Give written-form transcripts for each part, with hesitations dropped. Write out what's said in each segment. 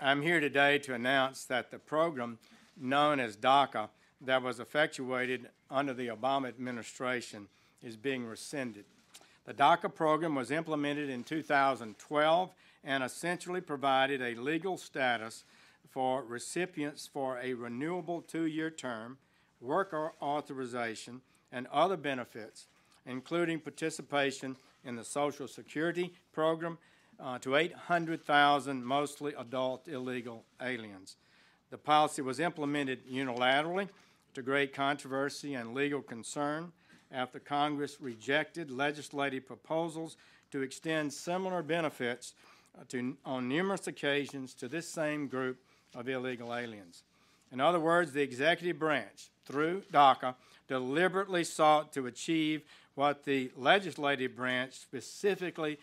I'm here today to announce that the program known as DACA that was effectuated under the Obama administration is being rescinded. The DACA program was implemented in 2012 and essentially provided a legal status for recipients for a renewable 2-year term, work authorization, and other benefits, including participation in the Social Security program to 800,000 mostly adult illegal aliens. The policy was implemented unilaterally to great controversy and legal concern after Congress rejected legislative proposals to extend similar benefits on numerous occasions to this same group of illegal aliens. In other words, the executive branch, through DACA, deliberately sought to achieve what the legislative branch specifically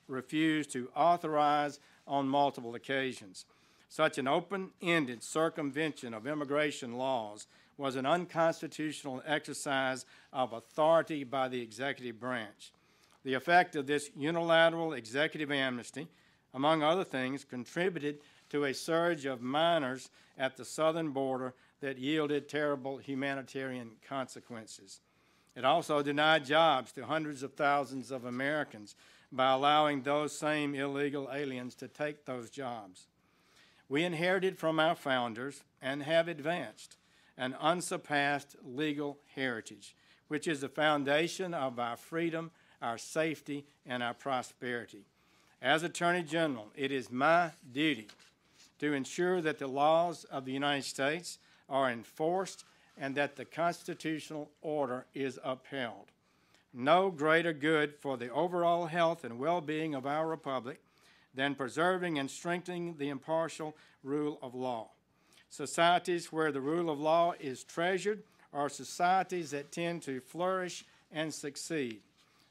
refused to authorize on multiple occasions. Such an open-ended circumvention of immigration laws was an unconstitutional exercise of authority by the executive branch. The effect of this unilateral executive amnesty, among other things, contributed to a surge of minors at the southern border that yielded terrible humanitarian consequences. It also denied jobs to hundreds of thousands of Americans by allowing those same illegal aliens to take those jobs. We inherited from our founders and have advanced an unsurpassed legal heritage, which is the foundation of our freedom, our safety, and our prosperity. As Attorney General, it is my duty to ensure that the laws of the United States are enforced and that the constitutional order is upheld. No greater good for the overall health and well-being of our republic than preserving and strengthening the impartial rule of law. Societies where the rule of law is treasured are societies that tend to flourish and succeed.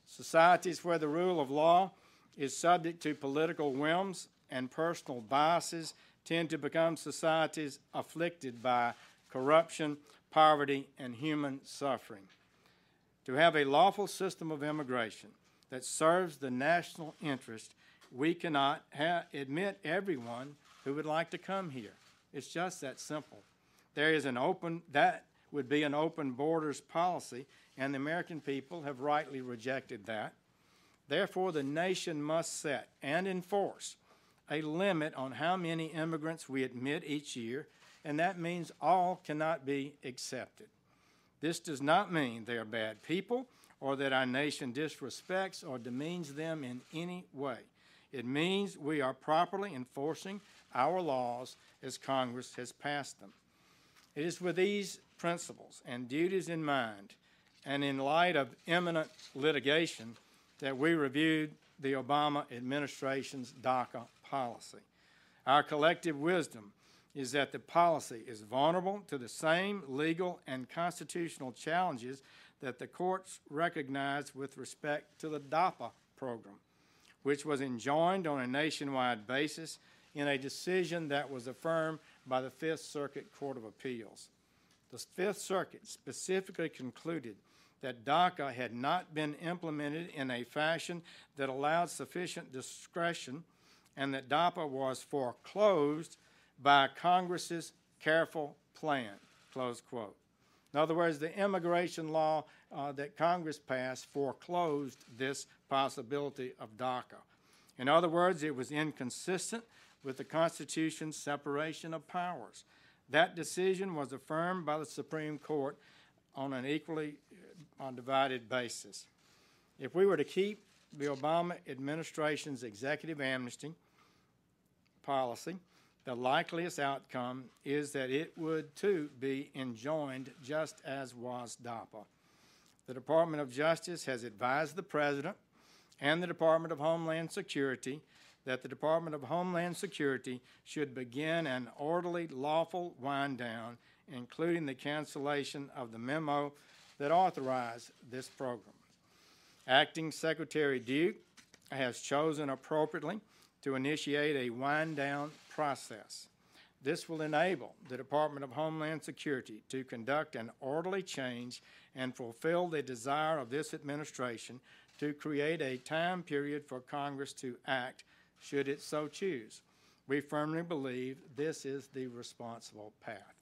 Societies where the rule of law is subject to political whims and personal biases tend to become societies afflicted by corruption, poverty, and human suffering. To have a lawful system of immigration that serves the national interest, we cannot admit everyone who would like to come here. It's just that simple. That would be an open borders policy, and the American people have rightly rejected that. Therefore, the nation must set and enforce a limit on how many immigrants we admit each year, and that means all cannot be accepted. This does not mean they are bad people or that our nation disrespects or demeans them in any way. It means we are properly enforcing our laws as Congress has passed them. It is with these principles and duties in mind, and in light of imminent litigation, that we reviewed the Obama administration's DACA policy. Our collective wisdom is that the policy is vulnerable to the same legal and constitutional challenges that the courts recognized with respect to the DAPA program, which was enjoined on a nationwide basis in a decision that was affirmed by the Fifth Circuit Court of Appeals. The Fifth Circuit specifically concluded that DACA had not been implemented in a fashion that allowed sufficient discretion and that DAPA was foreclosed by Congress's careful plan, close quote. In other words, the immigration law that Congress passed foreclosed this possibility of DACA. In other words, it was inconsistent with the Constitution's separation of powers. That decision was affirmed by the Supreme Court on an equally divided basis. If we were to keep the Obama administration's executive amnesty policy, the likeliest outcome is that it would, too, be enjoined just as was DAPA. The Department of Justice has advised the President and the Department of Homeland Security that the Department of Homeland Security should begin an orderly, lawful wind-down, including the cancellation of the memo that authorized this program. Acting Secretary Duke has chosen appropriately to initiate a wind-down process. This will enable the Department of Homeland Security to conduct an orderly change and fulfill the desire of this administration to create a time period for Congress to act, should it so choose. We firmly believe this is the responsible path.